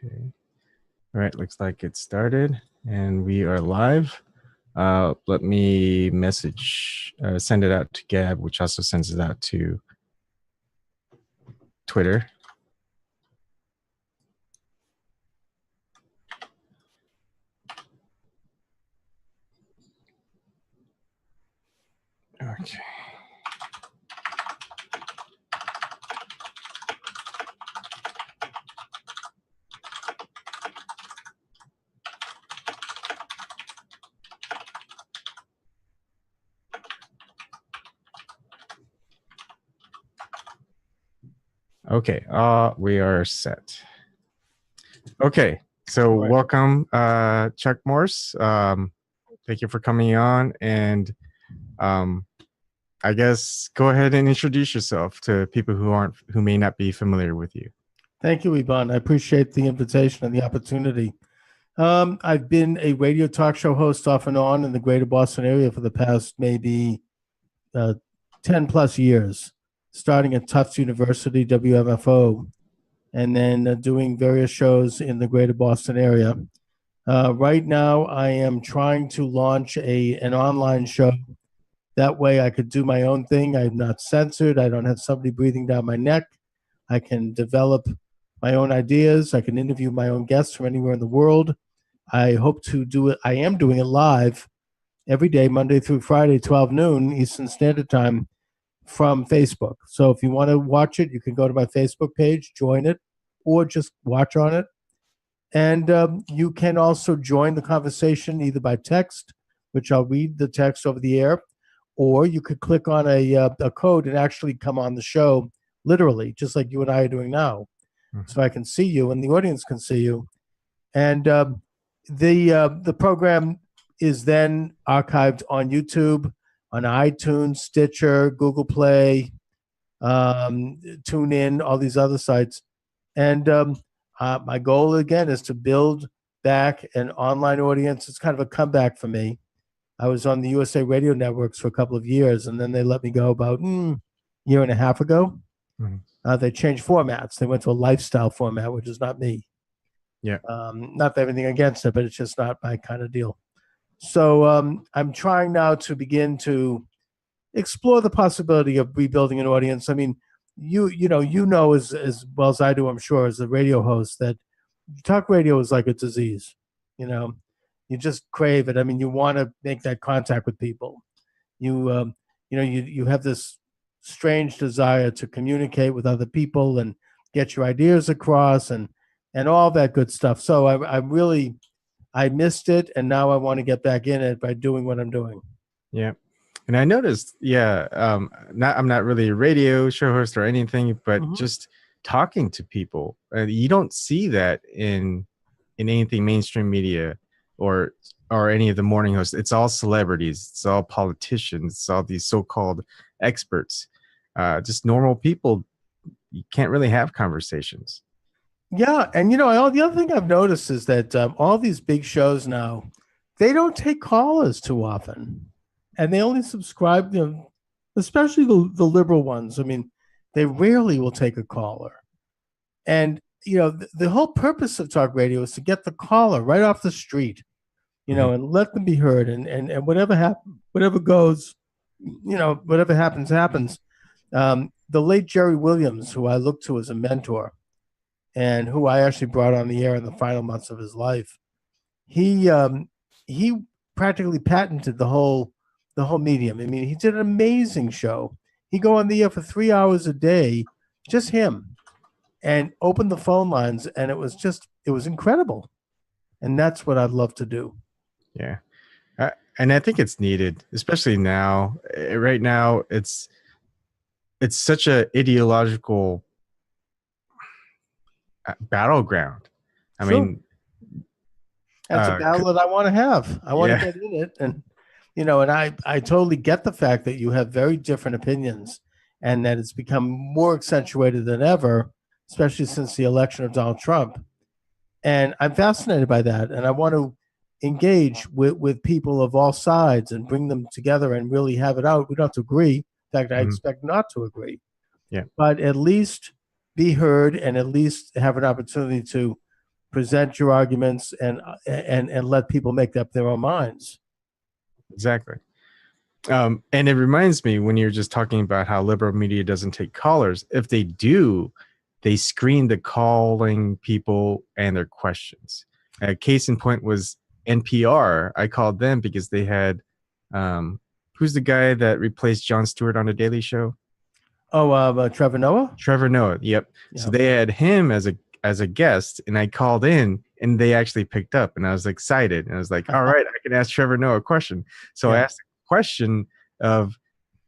Okay. All right. Looks like it started and we are live. Let me send it out to Gab, which also sends it out to Twitter. Okay. Okay, we are set. Okay, so right. Welcome, Chuck Morse. Thank you for coming on, and I guess go ahead and introduce yourself to people who may not be familiar with you. Thank you, Ebon. I appreciate the invitation and the opportunity. I've been a radio talk show host off and on in the greater Boston area for the past maybe 10 plus years, starting at Tufts University, WMFO, and then doing various shows in the greater Boston area. Right now, I am trying to launch an online show. That way I could do my own thing. I'm not censored. I don't have somebody breathing down my neck. I can develop my own ideas. I can interview my own guests from anywhere in the world. I hope to do it. I am doing it live every day, Monday through Friday, 12 noon Eastern Standard Time from Facebook. So if you want to watch it, you can go to my Facebook page, join it, or just watch on it. And you can also join the conversation either by text, which I'll read the text over the air, or you could click on a code and actually come on the show literally, just like you and I are doing now. Mm-hmm. So I can see you and the audience can see you. And the program is then archived on YouTube, on iTunes, Stitcher, Google Play, TuneIn, all these other sites. And my goal, again, is to build back an online audience. It's kind of a comeback for me. I was on the USA Radio Networks for a couple of years, and then they let me go about a year and a half ago. Mm-hmm. They changed formats. They went to a lifestyle format, which is not me. Yeah. Not everything against it, but it's just not my kind of deal. So I'm trying now to begin to explore the possibility of rebuilding an audience. I mean, you know as well as I do, I'm sure, as a radio host, that talk radio is like a disease. You just crave it. I mean, you want to make that contact with people. You have this strange desire to communicate with other people and get your ideas across and all that good stuff. So I missed it, and now I want to get back in it by doing what I'm doing. Yeah. And I noticed, I'm not really a radio show host or anything, but mm-hmm. just talking to people. You don't see that in anything mainstream media or any of the morning hosts. It's all celebrities. It's all politicians. It's all these so-called experts. Just normal people. You can't really have conversations. Yeah, and the other thing I've noticed is that all these big shows now, they don't take callers too often. And they only subscribe, especially the liberal ones. I mean, they rarely will take a caller. And, the whole purpose of talk radio is to get the caller right off the street, mm-hmm. and let them be heard. And whatever goes, whatever happens. The late Jerry Williams, who I look to as a mentor and who I actually brought on the air in the final months of his life, he practically patented the whole medium. I mean, he did an amazing show. He'd go on the air for 3 hours a day, just him, and open the phone lines, and it was incredible. And that's what I'd love to do. Yeah. And I think it's needed, especially now. Right now, it's such a ideological battleground. I mean, that's a battle that I want to have. I want to get in it. And and I totally get the fact that you have very different opinions and that it's become more accentuated than ever, especially since the election of Donald Trump. And I'm fascinated by that. And I want to engage with people of all sides and bring them together and really have it out. We don't have to agree. In fact, I expect not to agree. Yeah. But at least be heard and at least have an opportunity to present your arguments, and let people make up their own minds. Exactly. And it reminds me, when you're just talking about how liberal media doesn't take callers, if they do, they screen the calling people and their questions. Case in point was NPR. I called them because they had, who's the guy that replaced Jon Stewart on the Daily Show? Oh, Trevor Noah? Trevor Noah, yep. So they had him as a guest, and I called in, and they actually picked up, and I was excited. And I was like, all right, I can ask Trevor Noah a question. So I asked the question of,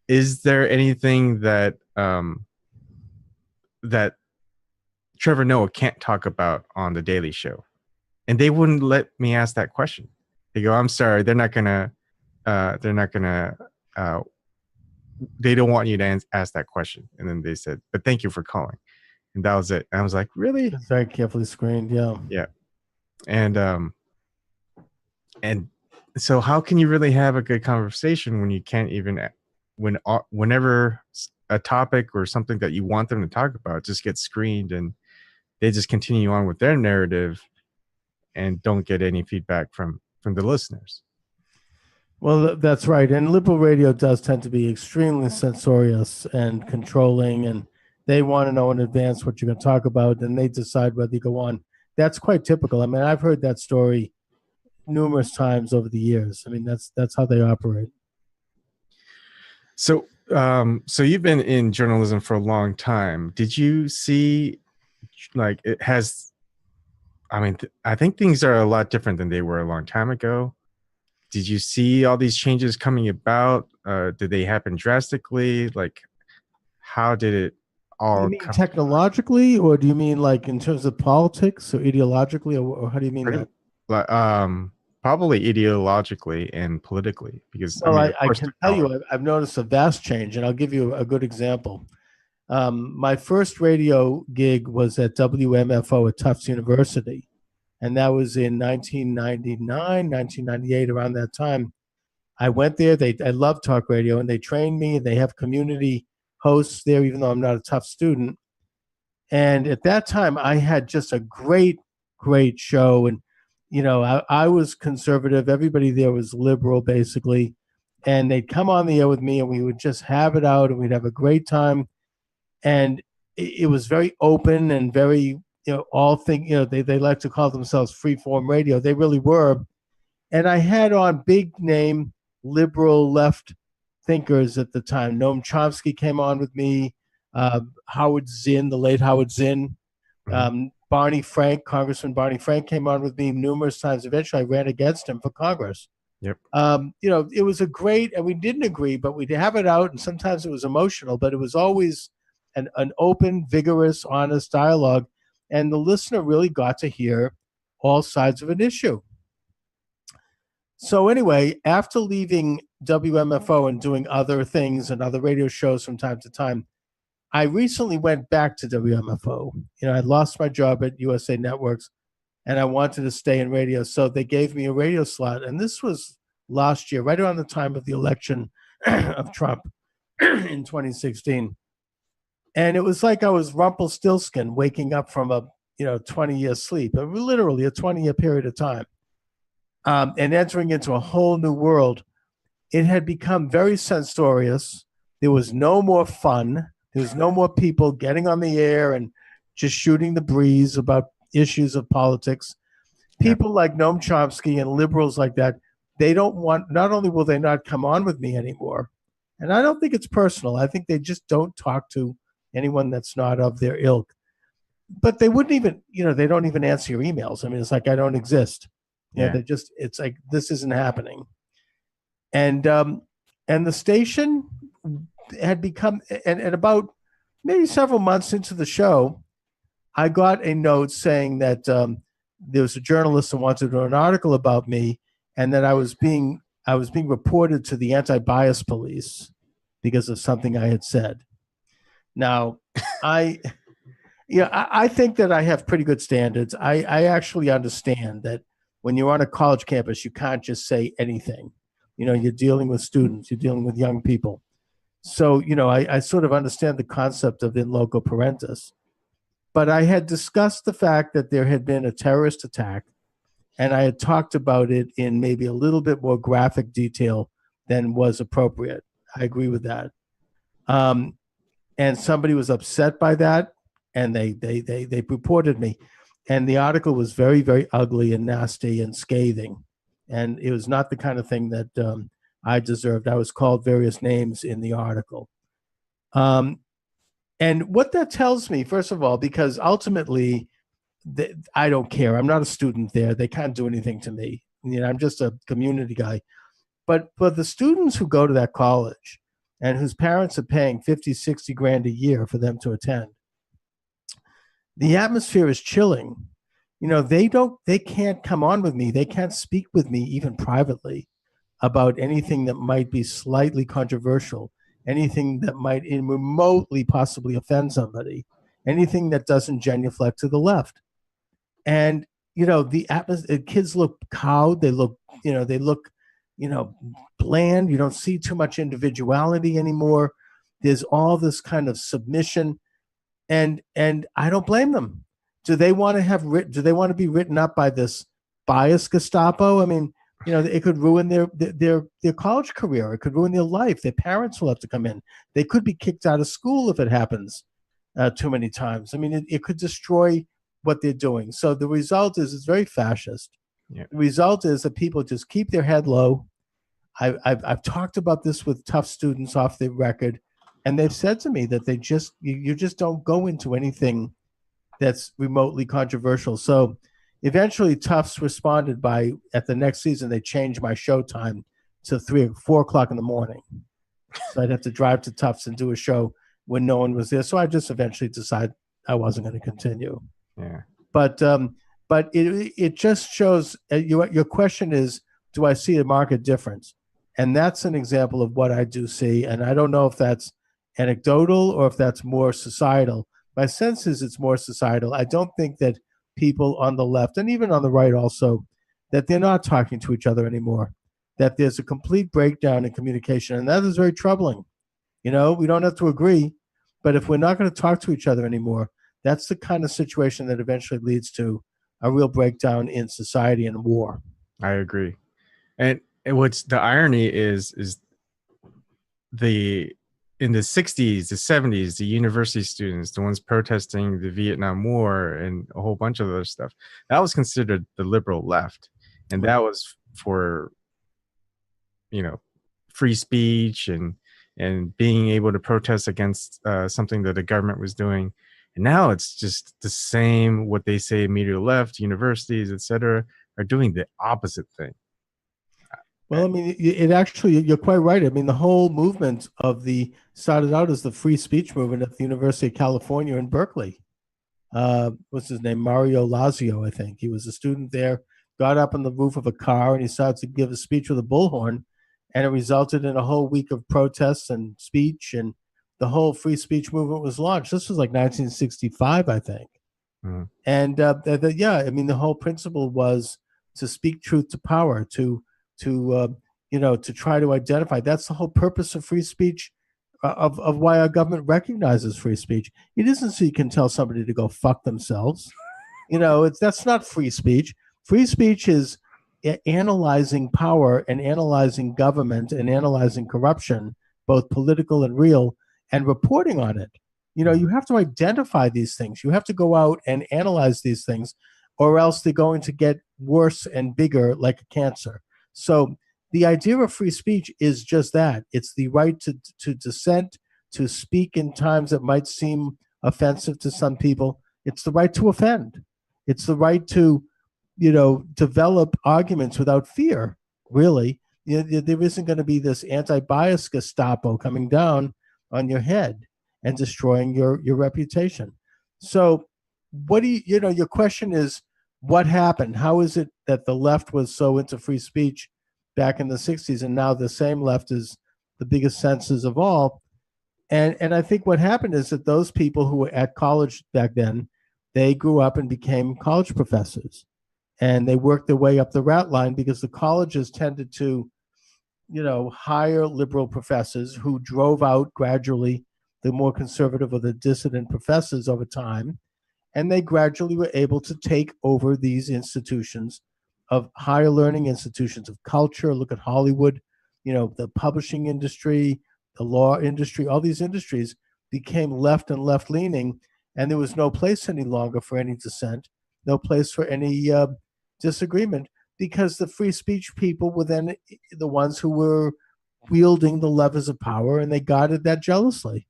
is there anything that that Trevor Noah can't talk about on the Daily Show? And they wouldn't let me ask that question. They go, I'm sorry, they don't want you to ask that question. And then they said, but thank you for calling. And that was it. And I was like, really? It's very carefully screened. Yeah. And so how can you really have a good conversation when you can't even, whenever a topic or something that you want them to talk about just gets screened, and they just continue on with their narrative and don't get any feedback from the listeners? Well, that's right. And liberal radio does tend to be extremely censorious and controlling, and they want to know in advance what you're going to talk about, and they decide whether you go on. That's quite typical. I mean, I've heard that story numerous times over the years. I mean, that's how they operate. So, so you've been in journalism for a long time. Did you see, like, it has, I mean, I think things are a lot different than they were a long time ago. Did you see all these changes coming about? Did they happen drastically? Like, how did it all? You mean technologically, or do you mean like in terms of politics or ideologically, or how do you mean that? Probably ideologically and politically, because well, I can tell you, I've noticed a vast change, and I'll give you a good example. My first radio gig was at WMFO at Tufts University, and that was in 1999, 1998, around that time. I went there. I love talk radio, and they trained me, and they have community hosts there, even though I'm not a Tufts student. And at that time, I had just a great show. And, you know, I was conservative. Everybody there was liberal, basically. And they'd come on the air with me, and we would just have it out, and we'd have a great time. And it was very open and very, they like to call themselves freeform radio. They really were. And I had on big name liberal left thinkers at the time. Noam Chomsky came on with me, Howard Zinn, the late Howard Zinn, Barney Frank, Congressman Barney Frank came on with me numerous times. Eventually, I ran against him for Congress. Yep. It was a great, and we didn't agree, but we'd have it out, and sometimes it was emotional, but it was always an open, vigorous, honest dialogue, and the listener really got to hear all sides of an issue. So anyway, after leaving WMFO and doing other things and other radio shows from time to time, I recently went back to WMFO. I lost my job at USA Networks, and I wanted to stay in radio. So they gave me a radio slot. And this was last year, right around the time of the election of Trump in 2016. And it was like I was Rumpelstiltskin waking up from a 20-year sleep, literally a 20-year period of time, and entering into a whole new world. It had become very censorious. There was no more fun. There was no more people getting on the air and just shooting the breeze about issues of politics. People like Noam Chomsky and liberals like that, they don't want, not only will they not come on with me anymore, and I don't think it's personal. I think they just don't talk to anyone that's not of their ilk. But they wouldn't even, they don't even answer your emails. I mean, it's like I don't exist. It's like, this isn't happening. And the station had become, and about maybe several months into the show, I got a note saying that there was a journalist who wanted to do an article about me, and that I was being reported to the anti-bias police because of something I had said. Now, I think that I have pretty good standards. I actually understand that when you're on a college campus, you can't just say anything. You're dealing with students, you're dealing with young people. So, I sort of understand the concept of in loco parentis. But I had discussed the fact that there had been a terrorist attack, and I had talked about it in maybe a little bit more graphic detail than was appropriate. I agree with that. And somebody was upset by that, and they reported me, and the article was very, very ugly and nasty and scathing, and it was not the kind of thing that I deserved. I was called various names in the article. And what that tells me, first of all, because ultimately, I don't care. I'm not a student there. They can't do anything to me. I'm just a community guy. But for the students who go to that college and whose parents are paying 50, 60 grand a year for them to attend, the atmosphere is chilling. They can't come on with me. They can't speak with me even privately about anything that might be slightly controversial, anything that might remotely possibly offend somebody, anything that doesn't genuflect to the left. And the atmosphere, kids look cowed. They look bland. You don't see too much individuality anymore. There's all this kind of submission, and I don't blame them. Do they want to be written up by this bias Gestapo? I mean, it could ruin their college career. It could ruin their life. Their parents will have to come in. They could be kicked out of school if it happens too many times. I mean, it could destroy what they're doing. So the result is it's very fascist. Yeah. The result is that people just keep their head low. I've talked about this with tough students off the record, and they've said to me that you just don't go into anything that's remotely controversial. So eventually Tufts responded at the next season, they changed my show time to 3 or 4 o'clock in the morning. So I'd have to drive to Tufts and do a show when no one was there. So I just eventually decided I wasn't going to continue. Yeah. But it just shows your question is, do I see a market difference? And that's an example of what I do see. And I don't know if that's anecdotal or if that's more societal. My sense is it's more societal. I don't think that people on the left and even on the right also, that they're not talking to each other anymore, that there's a complete breakdown in communication. And that is very troubling. We don't have to agree, but if we're not going to talk to each other anymore, that's the kind of situation that eventually leads to a real breakdown in society and war. I agree. And what's the irony is in the 60s, the 70s, the university students, the ones protesting the Vietnam War and a whole bunch of other stuff, that was considered the liberal left. And that was for, free speech and being able to protest against something that the government was doing. And now it's just the same, what they say immediately left, universities, etc., are doing the opposite thing. Well, I mean, you're quite right. I mean, the whole movement started out as the free speech movement at the University of California in Berkeley. What's his name? Mario Lazio, I think. He was a student there, got up on the roof of a car, and he started to give a speech with a bullhorn, and it resulted in a whole week of protests and speech, and the whole free speech movement was launched. This was like 1965, I think. Mm. And I mean, the whole principle was to speak truth to power, to try to identify. That's the whole purpose of free speech, of why our government recognizes free speech. It isn't so you can tell somebody to go fuck themselves. That's not free speech. Free speech is analyzing power and analyzing government and analyzing corruption, both political and real, and reporting on it. You have to identify these things. You have to go out and analyze these things, or else they're going to get worse and bigger like a cancer. So the idea of free speech is just that. It's the right to dissent, to speak in times that might seem offensive to some people. It's the right to offend. It's the right to, develop arguments without fear, really. There isn't going to be this anti-bias Gestapo coming down on your head and destroying your reputation. So what do your question is, what happened? How is it that the left was so into free speech back in the 60s, and now the same left is the biggest censors of all? And I think what happened is that those people who were at college back then, they grew up and became college professors, and they worked their way up the route line because the colleges tended to, hire liberal professors who drove out gradually the more conservative or the dissident professors over time. and they gradually were able to take over these institutions of higher learning, institutions of culture. Look at Hollywood, the publishing industry, the law industry, all these industries became left and left leaning, and there was no place any longer for any dissent, no place for any disagreement, because the free speech people were then the ones who were wielding the levers of power, and they guarded that jealously.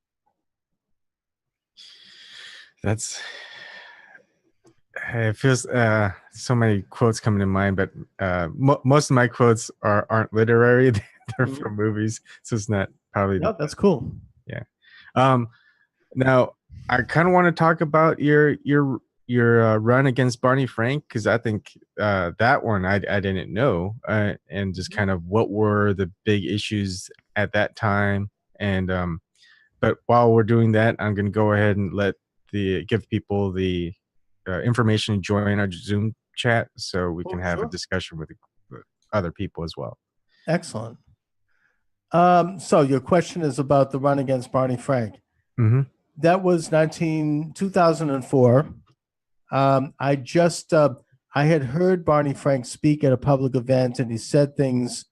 It feels so many quotes coming to mind, but most of my quotes aren't literary. They're from movies, so it's not probably. No, that's cool. Yeah. Now I kind of want to talk about your run against Barney Frank, because I think that one I didn't know, and just kind of what were the big issues at that time. And but while we're doing that, I'm going to go ahead and give people the information to join our Zoom chat, so we can have a discussion with other people as well. Excellent. So your question is about the run against Barney Frank. Mm-hmm. That was 2004. I had heard Barney Frank speak at a public event, and he said things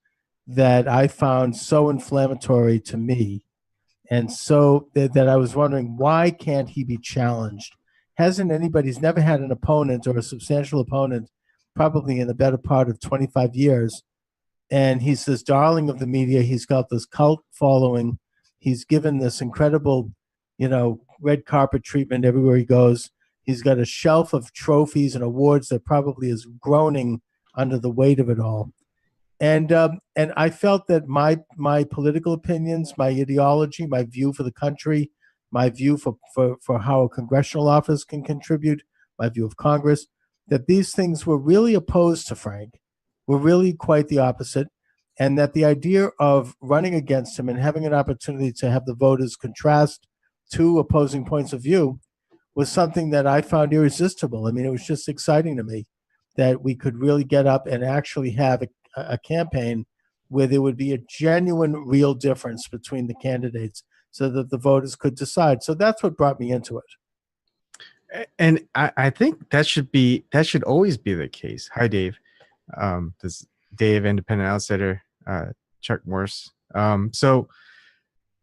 that I found so inflammatory to me, and so that I was wondering, why can't he be challenged? He's never had an opponent, or a substantial opponent, probably in the better part of 25 years. And he's this darling of the media. He's got this cult following. He's given this incredible, red carpet treatment everywhere he goes. He's got a shelf of trophies and awards that probably is groaning under the weight of it all. And I felt that my political opinions, my ideology, my view for the country, my view for how a congressional office can contribute, my view of Congress, that these things were really opposed to Frank, were really quite the opposite, and that the idea of running against him and having an opportunity to have the voters contrast two opposing points of view was something that I found irresistible. I mean, it was just exciting to me that we could really get up and actually have a campaign where there would be a genuine, real difference between the candidates so that the voters could decide. So that's what brought me into it. And I think that should always be the case. Hi, Dave. This is Dave, independent outsider, Chuck Morse.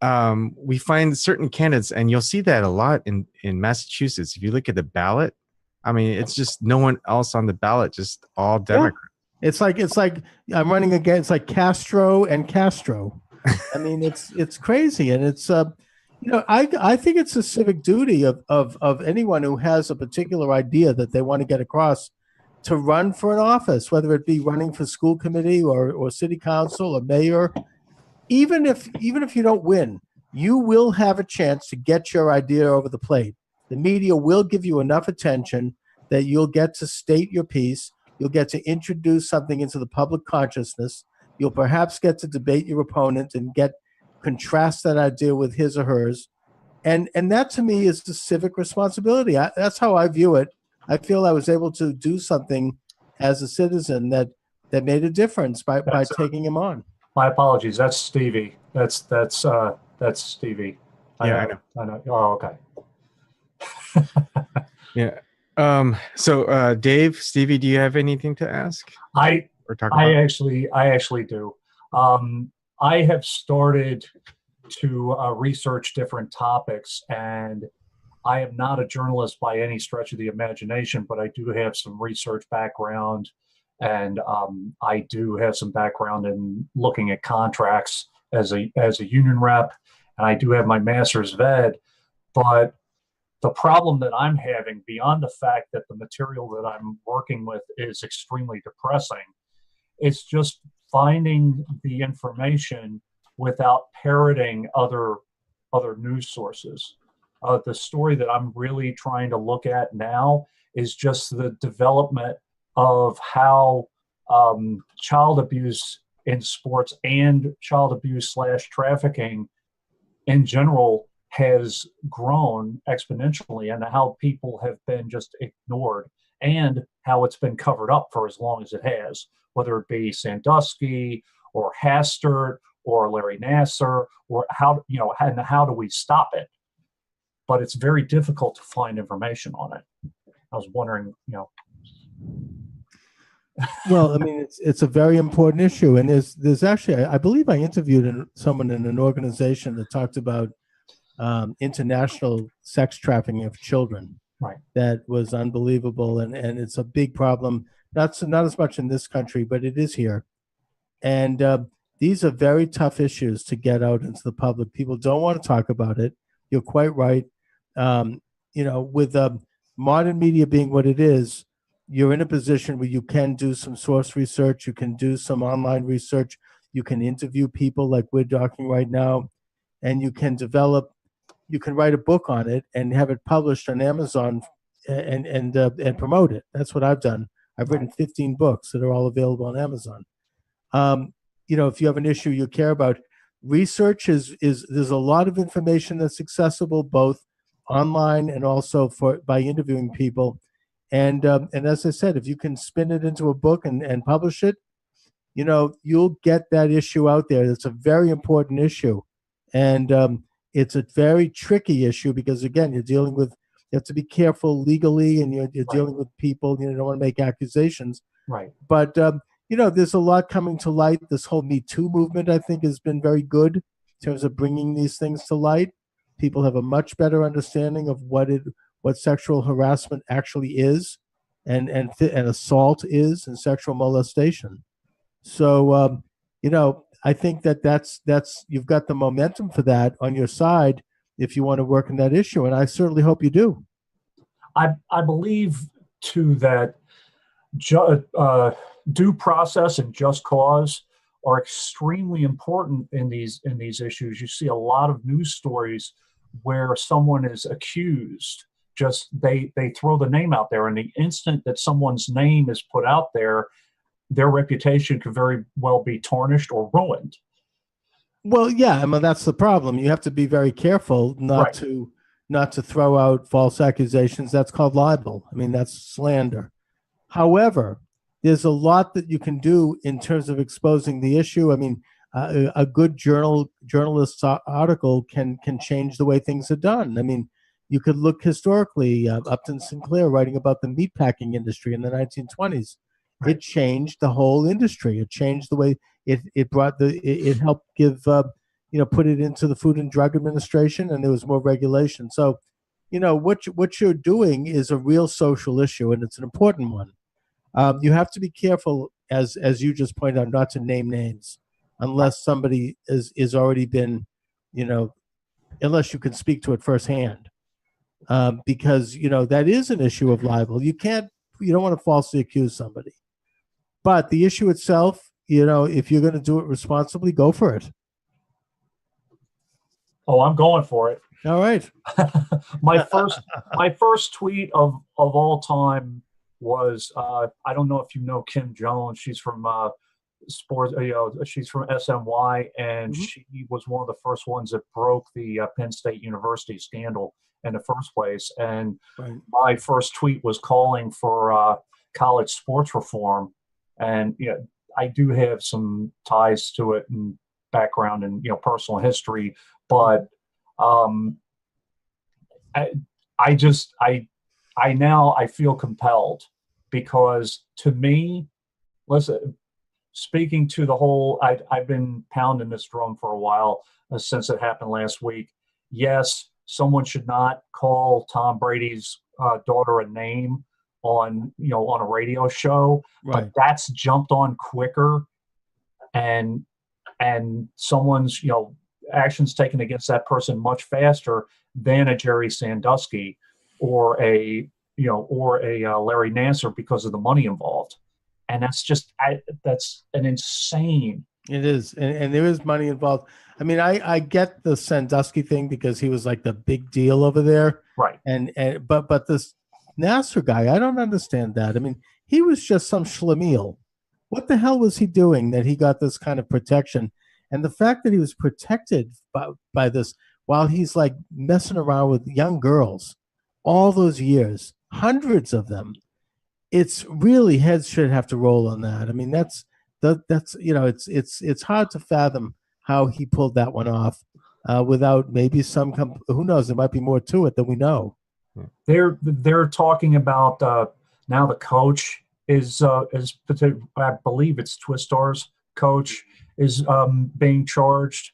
We find certain candidates, and you'll see that a lot in Massachusetts. If you look at the ballot, I mean, it's just no one else on the ballot, just all Democrats. Yeah. It's like I'm running against like Castro and Castro. I mean, it's crazy, and it's I think it's a civic duty of anyone who has a particular idea that they want to get across to run for an office, whether it be running for school committee or city council or mayor. Even if you don't win, you will have a chance to get your idea over the plate. The media will give you enough attention that you'll get to state your piece. You'll get to introduce something into the public consciousness. You'll perhaps get to debate your opponent and contrast that idea with his or hers. And that to me is the civic responsibility. That's how I view it. I feel I was able to do something as a citizen that made a difference by taking him on. My apologies. That's Stevie. That's Stevie. Yeah, I know. Oh, okay. Yeah. So Dave, Stevie, do you have anything to ask? I actually do. I have started to research different topics, and I am not a journalist by any stretch of the imagination, but I do have some research background, and I do have some background in looking at contracts as a union rep, and I do have my master's of ed. But the problem that I'm having, beyond the fact that the material that I'm working with is extremely depressing, it's just finding the information without parroting other news sources. The story that I'm really trying to look at now is just the development of how child abuse in sports and child abuse / trafficking in general has grown exponentially, and how people have been just ignored, and how it's been covered up for as long as it has, whether it be Sandusky or Hastert or Larry Nassar, or how do we stop it? But it's very difficult to find information on it. I was wondering, Well, I mean, it's a very important issue, and there's actually, I believe I interviewed someone in an organization that talked about international sex trafficking of children. Right. That was unbelievable, and it's a big problem. Not as much in this country, but it is here, and these are very tough issues to get out into the public. People don't want to talk about it. You're quite right. With modern media being what it is, you're in a position where you can do some source research, you can do some online research, you can interview people like we're talking right now, and you can write a book on it and have it published on Amazon and promote it. That's what I've done. I've written 15 books that are all available on Amazon. If you have an issue you care about, research is there's a lot of information that's accessible both online and also by interviewing people. And as I said, if you can spin it into a book and publish it, you'll get that issue out there. It's a very important issue. And it's a very tricky issue because, again, you have to be careful legally, and you're dealing with people, you don't want to make accusations. Right. But, there's a lot coming to light. This whole Me Too movement, I think, has been very good in terms of bringing these things to light. People have a much better understanding of what sexual harassment actually is, and assault is, and sexual molestation. So, I think that's you've got the momentum for that on your side if you want to work on that issue, and I certainly hope you do. I believe too that due process and just cause are extremely important in these issues. You see a lot of news stories where someone is accused. Just they throw the name out there, and the instant that someone's name is put out there, their reputation could very well be tarnished or ruined. Well, yeah, I mean, that's the problem. You have to be very careful not to throw out false accusations. That's called libel. I mean, that's slander. However, there's a lot that you can do in terms of exposing the issue. I mean, a good journalist's article can change the way things are done. I mean, you could look historically, Upton Sinclair writing about the meatpacking industry in the 1920s. Right. It changed the whole industry. It changed the way it helped give, put it into the Food and Drug Administration, and there was more regulation. So, what you're doing is a real social issue, and it's an important one. You have to be careful, as you just pointed out, not to name names unless somebody is already been, unless you can speak to it firsthand. Because, that is an issue of libel. You don't want to falsely accuse somebody. But the issue itself, if you're going to do it responsibly, go for it. Oh, I'm going for it. All right. my first tweet of all time was I don't know if you know Kim Jones. She's from sports. She's from SNY, and she was one of the first ones that broke the Penn State University scandal in the first place. And my first tweet was calling for college sports reform. And I do have some ties to it and background and personal history, but I feel compelled, because to me, listen, speaking to the whole, I've been pounding this drum for a while since it happened last week. Yes, someone should not call Tom Brady's daughter a name on a radio show, but that's jumped on quicker, and someone's actions taken against that person much faster than a Jerry Sandusky or a Larry Nassar, because of the money involved. And that's just that's an insane. It is, and there is money involved. I mean, I get the Sandusky thing because he was like the big deal over there, right? But this Nassar guy, I don't understand that. I mean, he was just some schlemiel. What the hell was he doing that he got this kind of protection? And the fact that he was protected by this while he's like messing around with young girls all those years, hundreds of them, it's really, heads should have to roll on that. I mean, that's it's hard to fathom how he pulled that one off without maybe who knows, there might be more to it than we know. They're talking about now the coach is I believe it's Twistar's coach is being charged.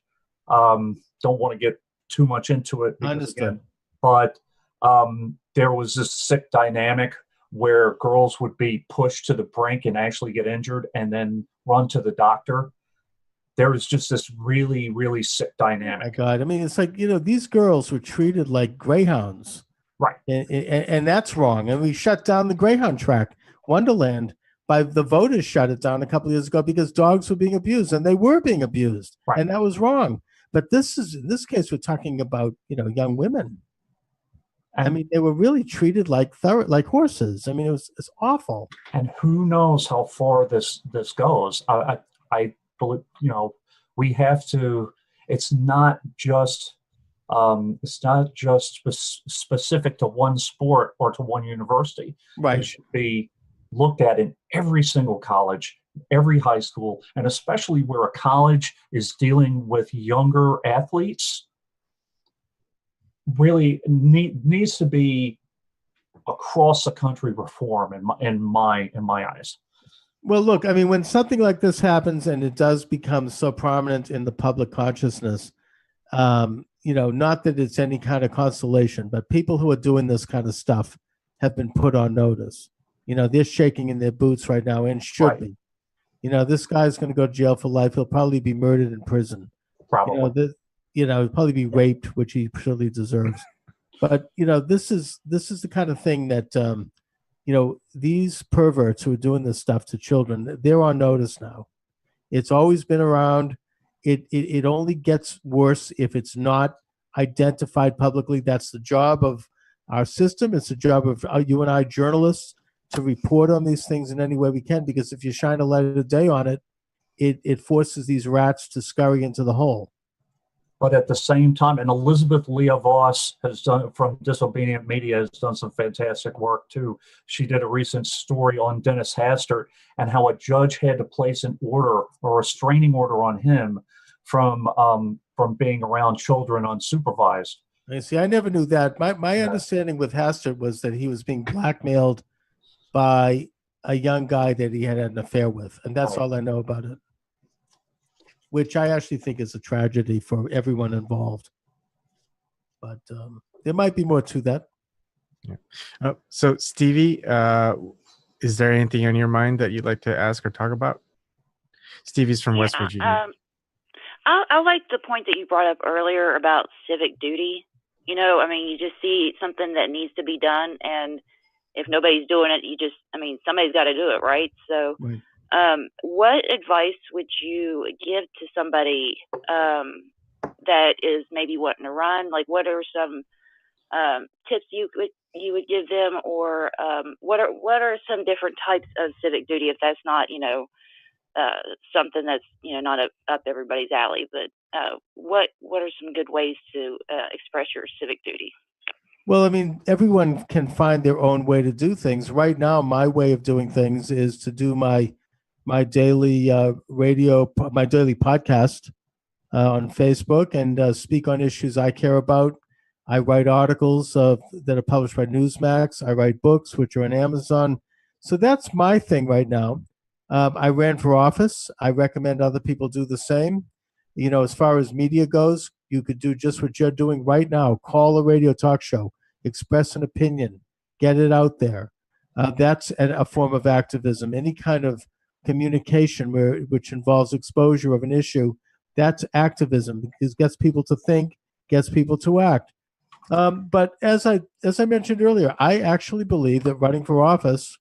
Don't want to get too much into it because again, but there was this sick dynamic where girls would be pushed to the brink and actually get injured and then run to the doctor. There was just this really, really sick dynamic. Oh my God. I mean, it's like, these girls were treated like greyhounds. Right. And that's wrong. And we shut down the greyhound track, Wonderland, the voters shut it down a couple of years ago because dogs were being abused, and they were being abused. Right. And that was wrong. But in this case, we're talking about, young women. I mean, they were really treated like horses. I mean, it's awful. And who knows how far this goes? I believe, we have to. It's not just specific to one sport or to one university. Right. It should be looked at in every single college, every high school, and especially where a college is dealing with younger athletes. Really needs to be across the country reform in my eyes. Well, look, I mean, when something like this happens and it does become so prominent in the public consciousness, not that it's any kind of consolation, but people who are doing this kind of stuff have been put on notice. They're shaking in their boots right now and should be. This guy's going to go to jail for life. He'll probably be murdered in prison. Probably. He'll probably be raped, which he surely deserves. But, this is the kind of thing that, these perverts who are doing this stuff to children, they're on notice now. It's always been around. It only gets worse if it's not identified publicly. That's the job of our system. It's the job of you and I, journalists, to report on these things in any way we can, because if you shine a light of day on it, it forces these rats to scurry into the hole. But at the same time, and Elizabeth Leah Voss from Disobedient Media has done some fantastic work too. She did a recent story on Dennis Hastert and how a judge had to place an order or a restraining order on him from being around children unsupervised. I see. I never knew that. My understanding with Hastert was that he was being blackmailed by a young guy that he had an affair with, and that's all I know about it. Which I actually think is a tragedy for everyone involved. But there might be more to that. Yeah. So, Stevie, is there anything on your mind that you'd like to ask or talk about? Stevie's from West Virginia. I like the point that you brought up earlier about civic duty. You just see something that needs to be done, and if nobody's doing it, somebody's got to do it, right? So. Right. What advice would you give to somebody that is maybe wanting to run? Like, what are some tips you would give them, or what are some different types of civic duty if that's not something that's not up everybody's alley? But what are some good ways to express your civic duty? Well, I mean, everyone can find their own way to do things. Right now, my way of doing things is to do my daily my daily podcast on Facebook and speak on issues I care about. I write articles that are published by Newsmax. I write books, which are on Amazon. So that's my thing right now. I ran for office. I recommend other people do the same. As far as media goes, you could do just what you're doing right now. Call a radio talk show, express an opinion, get it out there. That's a form of activism. Any kind of communication which involves exposure of an issue, that's activism, because it gets people to think, gets people to act. But as I mentioned earlier, I actually believe that running for office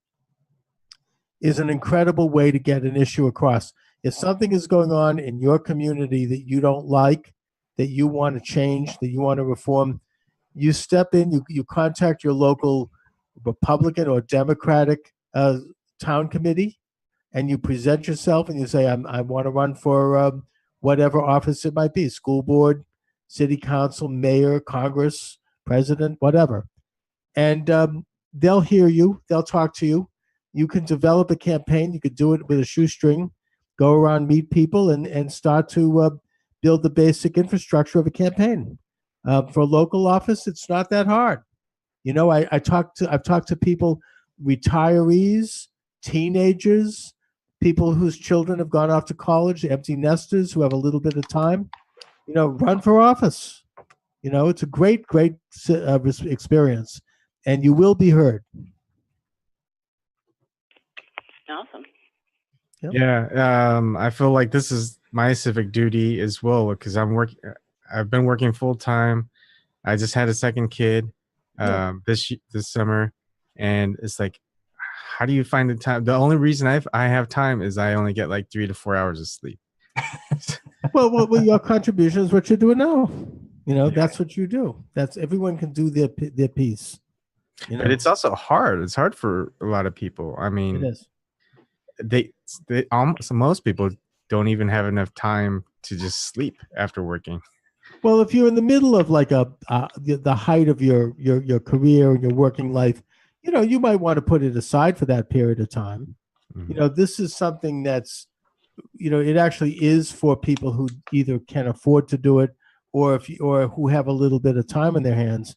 is an incredible way to get an issue across. If something is going on in your community that you don't like, that you want to change, that you want to reform, you step in, you contact your local Republican or Democratic town committee, and you present yourself and you say, I want to run for whatever office it might be, school board, city council, mayor, Congress, president, whatever. And they'll hear you. They'll talk to you. You can develop a campaign. You could do it with a shoestring, go around, meet people, and start to build the basic infrastructure of a campaign. For local office, it's not that hard. I've talked to people, retirees, teenagers, people whose children have gone off to college, empty nesters who have a little bit of time. Run for office. It's a great experience, and you will be heard. Awesome. Yep. Yeah, I feel like this is my civic duty as well because I've been working full time. I just had a second kid this summer, and it's like, how do you find the time? The only reason I have time is I only get like 3 to 4 hours of sleep. well, your contribution is what you're doing now. That's what you do. That's everyone can do their piece. But it's also hard. It's hard for a lot of people. I mean, it is. They most people don't even have enough time to just sleep after working. Well, if you're in the middle of like the height of your career and your working life, you might want to put it aside for that period of time. Mm-hmm. This is something that's, it actually is for people who either can afford to do it or who have a little bit of time in their hands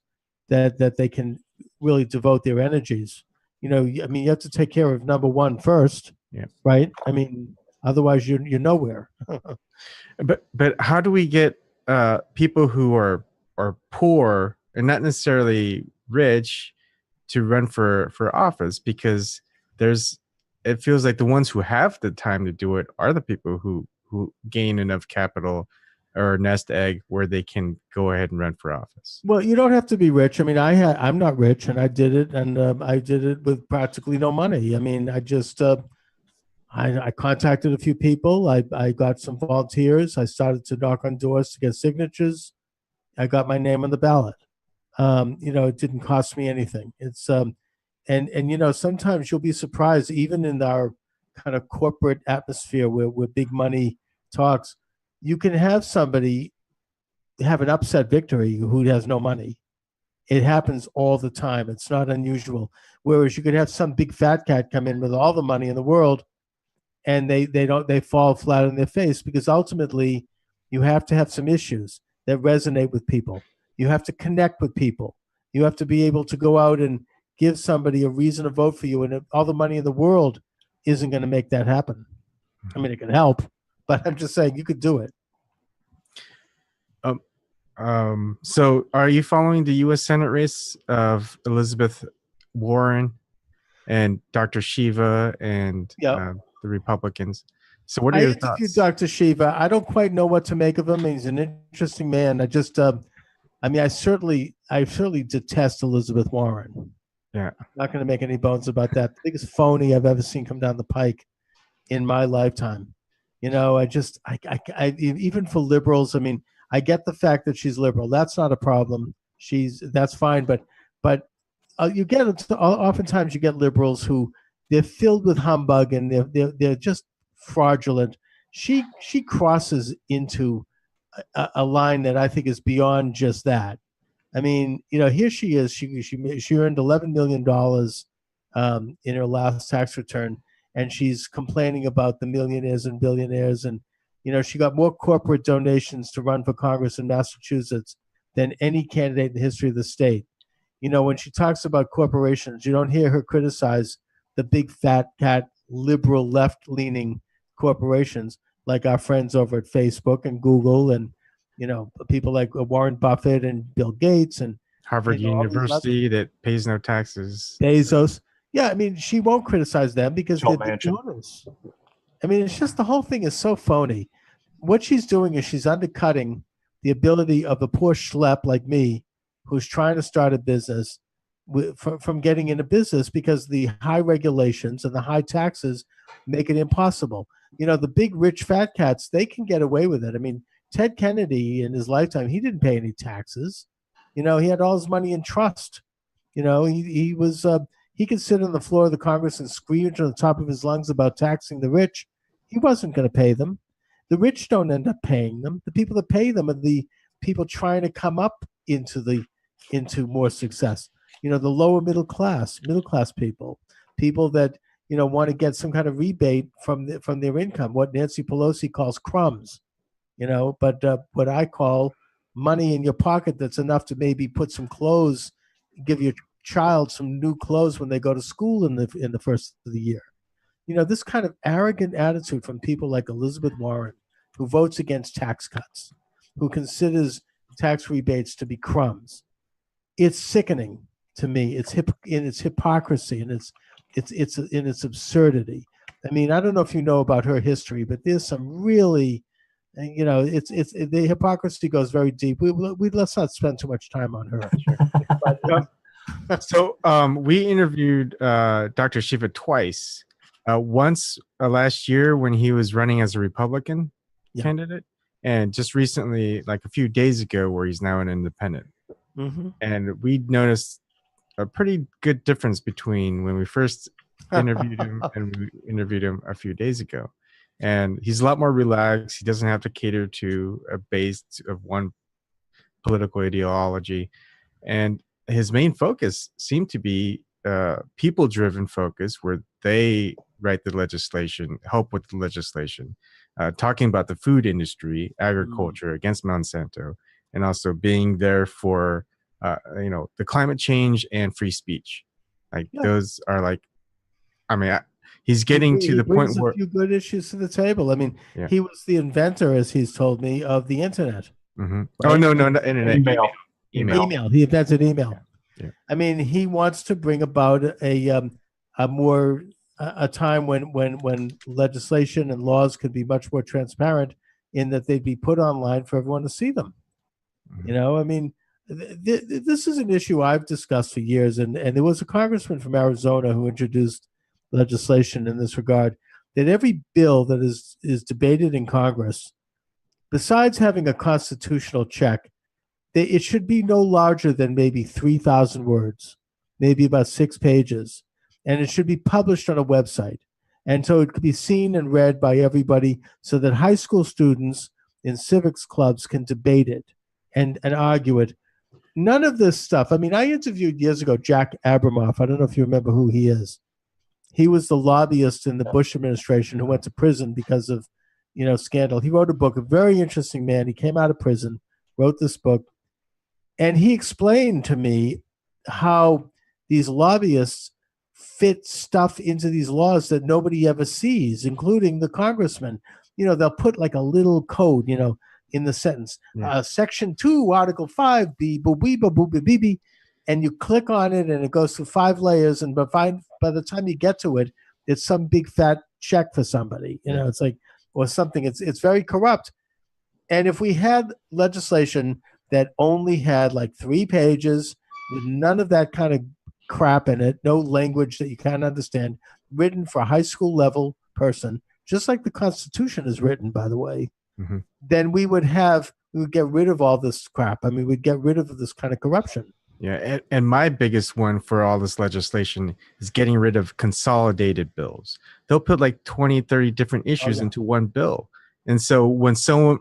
that they can really devote their energies. I mean, you have to take care of number one first. Yeah. Right. I mean, otherwise you're nowhere. But how do we get people who are poor and not necessarily rich to run for office? Because it feels like the ones who have the time to do it are the people who gain enough capital or nest egg where they can go ahead and run for office. Well, you don't have to be rich. I mean, I'm not rich, and I did it, and I did it with practically no money. I mean, I just. I contacted a few people. I got some volunteers. I started to knock on doors to get signatures. I got my name on the ballot. It didn't cost me anything. It's and sometimes you'll be surprised, even in our kind of corporate atmosphere where big money talks, you can have somebody have an upset victory who has no money. It happens all the time. It's not unusual. Whereas you could have some big fat cat come in with all the money in the world, and they fall flat on their face, because ultimately you have to have some issues that resonate with people. You have to connect with people. You have to be able to go out and give somebody a reason to vote for you, and all the money in the world isn't going to make that happen. I mean, it can help, but I'm just saying you could do it. So are you following the U.S. Senate race of Elizabeth Warren and Dr. Shiva and the Republicans? So what are your thoughts? I interviewed Dr. Shiva. I don't quite know what to make of him. He's an interesting man. I certainly detest Elizabeth Warren. Yeah. I'm not going to make any bones about that. The biggest phony I've ever seen come down the pike in my lifetime. I even for liberals, I mean, I get the fact that she's liberal. That's not a problem. That's fine. But oftentimes you get liberals who they're filled with humbug and they're just fraudulent. She crosses into a line that I think is beyond just that. I mean, here she is. She earned $11 million in her last tax return, and she's complaining about the millionaires and billionaires. And she got more corporate donations to run for Congress in Massachusetts than any candidate in the history of the state. When she talks about corporations, you don't hear her criticize the big fat cat liberal left-leaning corporations like our friends over at Facebook and Google and people like Warren Buffett and Bill Gates and Harvard University that pays no taxes. Bezos. Yeah, I mean, she won't criticize them because they're the owners. I mean, it's just the whole thing is so phony. What she's doing is she's undercutting the ability of a poor schlep like me who's trying to start a business from getting into business, because the high regulations and the high taxes make it impossible. The big rich fat cats, they can get away with it. I mean, Ted Kennedy in his lifetime, he didn't pay any taxes. He had all his money in trust. He could sit on the floor of the Congress and scream to the top of his lungs about taxing the rich. He wasn't going to pay them. The rich don't end up paying them. The people that pay them are the people trying to come up into more success. The lower middle class people that want to get some kind of rebate from their income, what Nancy Pelosi calls crumbs. But what I call money in your pocket that's enough to maybe put some clothes, give your child some new clothes when they go to school in the first of the year. This kind of arrogant attitude from people like Elizabeth Warren, who votes against tax cuts, who considers tax rebates to be crumbs. It's sickening to me. It's in its hypocrisy and it's in its absurdity. I mean, I don't know if you know about her history, but there's some really, it's the hypocrisy goes very deep. Let's not spend too much time on her. But, so we interviewed Dr. Shiva twice. Once last year when he was running as a Republican candidate, and just recently, like a few days ago, where he's now an independent. Mm-hmm. And we noticed a pretty good difference between when we first interviewed him and we interviewed him a few days ago. And he's a lot more relaxed. He doesn't have to cater to a base of one political ideology. And his main focus seemed to be people-driven focus, where they write the legislation, help with the legislation, talking about the food industry, agriculture against Monsanto, and also being there for the climate change and free speech. Those are like, I mean, he's getting to the point where a few good issues to the table. I mean, he was the inventor, as he's told me, of the internet. Mm-hmm. Right? Oh no, not internet. Email. He invented email. Yeah. I mean, he wants to bring about a time when legislation and laws could be much more transparent, in that they'd be put online for everyone to see them. Mm-hmm. I mean, this is an issue I've discussed for years, and there was a congressman from Arizona who introduced legislation in this regard, that every bill that is debated in Congress, besides having a constitutional check, it should be no larger than maybe 3,000 words, maybe about 6 pages, and it should be published on a website. And so it could be seen and read by everybody, so that high school students in civics clubs can debate it and argue it. None of this stuff. I mean, I interviewed years ago Jack Abramoff. I don't know if you remember who he is. He was the lobbyist in the Bush administration who went to prison because of, scandal. He wrote a book, a very interesting man. He came out of prison, wrote this book, and he explained to me how these lobbyists fit stuff into these laws that nobody ever sees, including the congressman. They'll put like a little code, in the sentence, Section 2, Article 5, B, and you click on it, and it goes through 5 layers, and by the time you get to it, it's some big fat check for somebody. It's like, or something. It's very corrupt. And if we had legislation that only had like 3 pages with none of that kind of crap in it, no language that you can't understand, written for a high school level person, just like the Constitution is written, by the way, then we would get rid of all this crap. I mean, we'd get rid of this kind of corruption. Yeah, and my biggest one for all this legislation is getting rid of consolidated bills. They'll put like 20, 30 different issues into one bill. And so when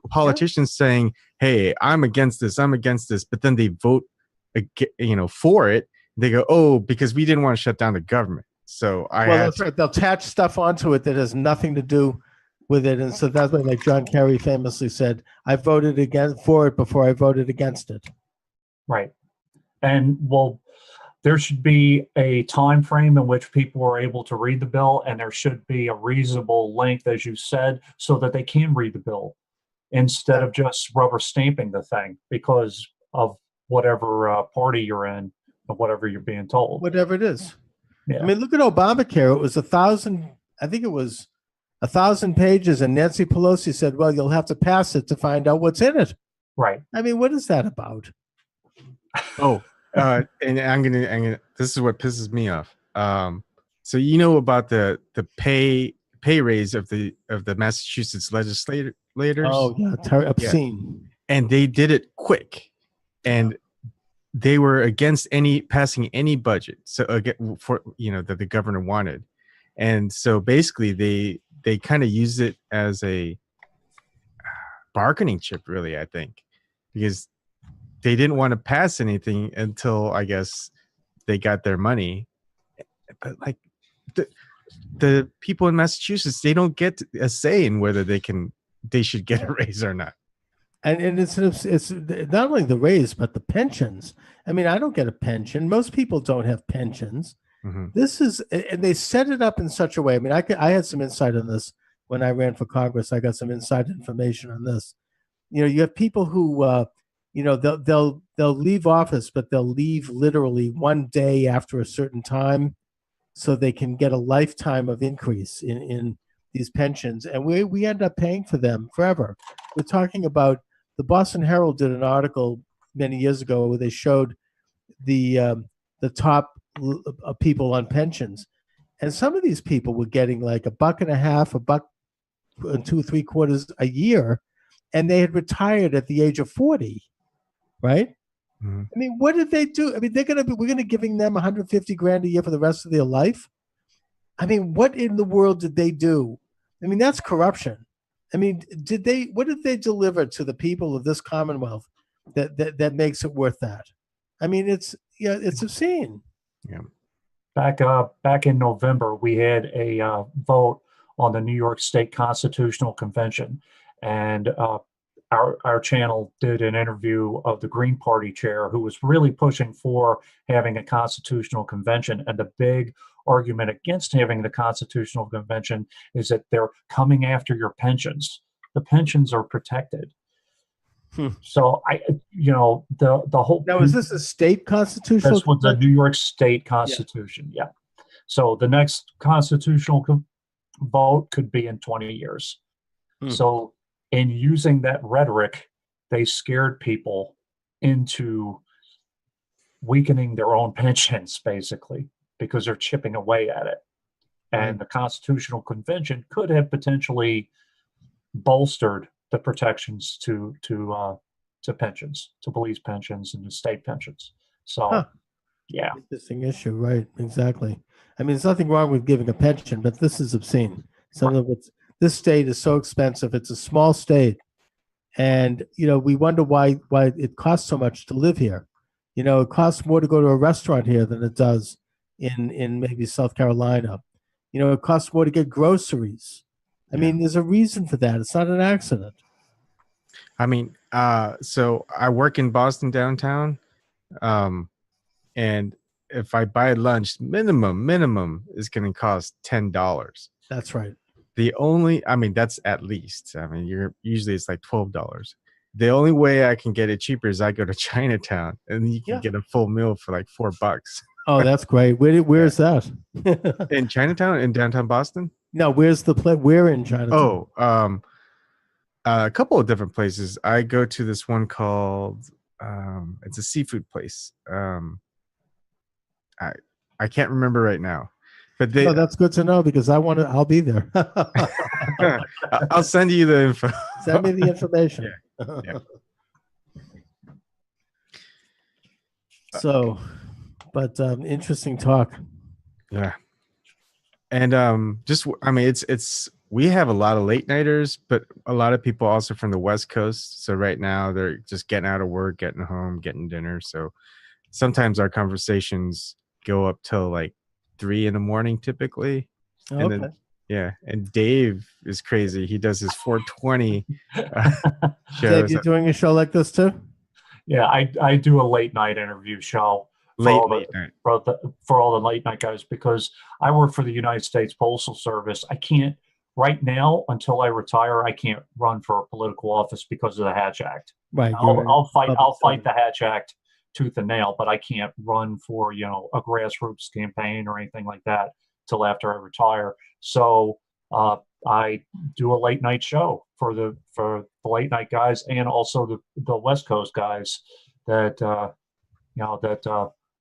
politicians saying, hey, I'm against this, but then they vote for it, they go, oh, because we didn't want to shut down the government. So that's right. They'll attach stuff onto it that has nothing to do with it. And so that's why, like John Kerry famously said, I voted for it before I voted against it. Right. And there should be a time frame in which people are able to read the bill, and there should be a reasonable length, as you said, so that they can read the bill instead of just rubber stamping the thing because of whatever party you're in or whatever you're being told. Whatever it is. Yeah. I mean, look at Obamacare. It was 1,000, I think it was 1,000 pages, and Nancy Pelosi said, well, you'll have to pass it to find out what's in it. Right. I mean, what is that about? Oh, and I'm gonna. This is what pisses me off. So about the pay raise of the Massachusetts legislators. Oh yeah, obscene. Yeah. And they did it quick, and they were against passing any budget. So for that the governor wanted, and so basically they kind of used it as a bargaining chip, really. I think because they didn't want to pass anything until I guess they got their money. But like the people in Massachusetts, they don't get a say in whether they should get a raise or not. And it's not only the raise, but the pensions. I mean, I don't get a pension. Most people don't have pensions. Mm-hmm. This is, and they set it up in such a way. I mean, I had some insight on this when I ran for Congress. I got some inside information on this. You know, you have people who, you know, they'll leave office, but they'll leave literally one day after a certain time, so they can get a lifetime of increase in these pensions, and we end up paying for them forever. We're talking about the Boston Herald did an article many years ago where they showed the top people on pensions, and some of these people were getting like $1.50, $1.00 2 3/4 a year, and they had retired at the age of 40, right? Mm-hmm. I mean, what did they do? I mean, we're gonna giving them 150 grand a year for the rest of their life. I mean, what in the world did they do? I mean, that's corruption. I mean, what did they deliver to the people of this Commonwealth that makes it worth that? I mean, it's obscene. Yeah. Back in November, we had a vote on the New York State Constitutional Convention, and our channel did an interview of the Green Party chair, who was really pushing for having a constitutional convention. And the big argument against having the constitutional convention is that they're coming after your pensions. The pensions are protected. So the whole. Now, is this a state constitutional? This was the New York State Constitution. Yeah. So the next constitutional vote could be in 20 years. So in using that rhetoric, they scared people into weakening their own pensions, basically, because they're chipping away at it. And the Constitutional Convention could have potentially bolstered the protections to pensions, to police pensions and to state pensions. So, yeah. Interesting issue, right? Exactly. I mean, there's nothing wrong with giving a pension, but this is obscene. This state is so expensive. It's a small state, and we wonder why it costs so much to live here. It costs more to go to a restaurant here than it does in maybe South Carolina. It costs more to get groceries. I mean, there's a reason for that. It's not an accident. I mean, so I work in Boston downtown, and if I buy lunch, minimum is going to cost $10. That's right. That's at least. I mean, usually it's like $12. The only way I can get it cheaper is I go to Chinatown, and you can get a full meal for like $4. Oh, that's great. Where is that? In Chinatown, in downtown Boston? No, where's the place? Where in Chinatown? Oh, a couple of different places. I go to this one called it's a seafood place. I can't remember right now. But that's good to know, because I'll be there. I'll send you the info. Send me the information. Yeah. So, but interesting talk. Yeah. And it's we have a lot of late nighters, but a lot of people also from the West Coast. So right now they're just getting out of work, getting home, getting dinner. So sometimes our conversations go up till like 3 a.m. typically. And then and Dave is crazy. He does his 420 shows. Dave, you doing a show like this too? Yeah, I do a late night interview show for all the late night guys, because I work for the United States Postal Service. I can't right now, until I retire, I can't run for a political office because of the Hatch Act. Right. I'll fight the Hatch Act tooth and nail, but I can't run for a grassroots campaign or anything like that till after I retire. So I do a late night show for the late night guys, and also the West Coast guys that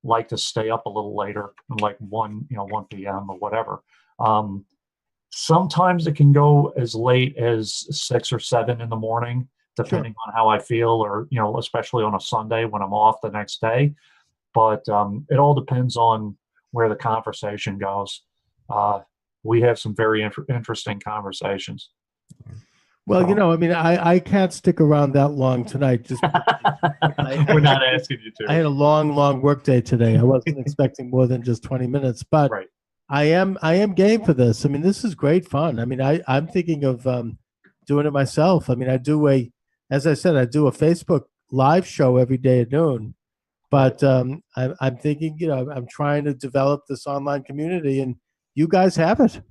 like to stay up a little later, like 1 p.m. or whatever. Sometimes it can go as late as 6 or 7 in the morning, depending on how I feel, or especially on a Sunday when I'm off the next day. But it all depends on where the conversation goes. We have some very interesting conversations. Well, I can't stick around that long tonight. Just we're not asking you to. I had a long work day today. I wasn't expecting more than just 20 minutes, but right. I am game for this. I mean, this is great fun. I mean, I'm thinking of doing it myself. I mean, I do a as I said, I do a Facebook live show every day at noon. But I'm thinking, I'm trying to develop this online community, and you guys have it.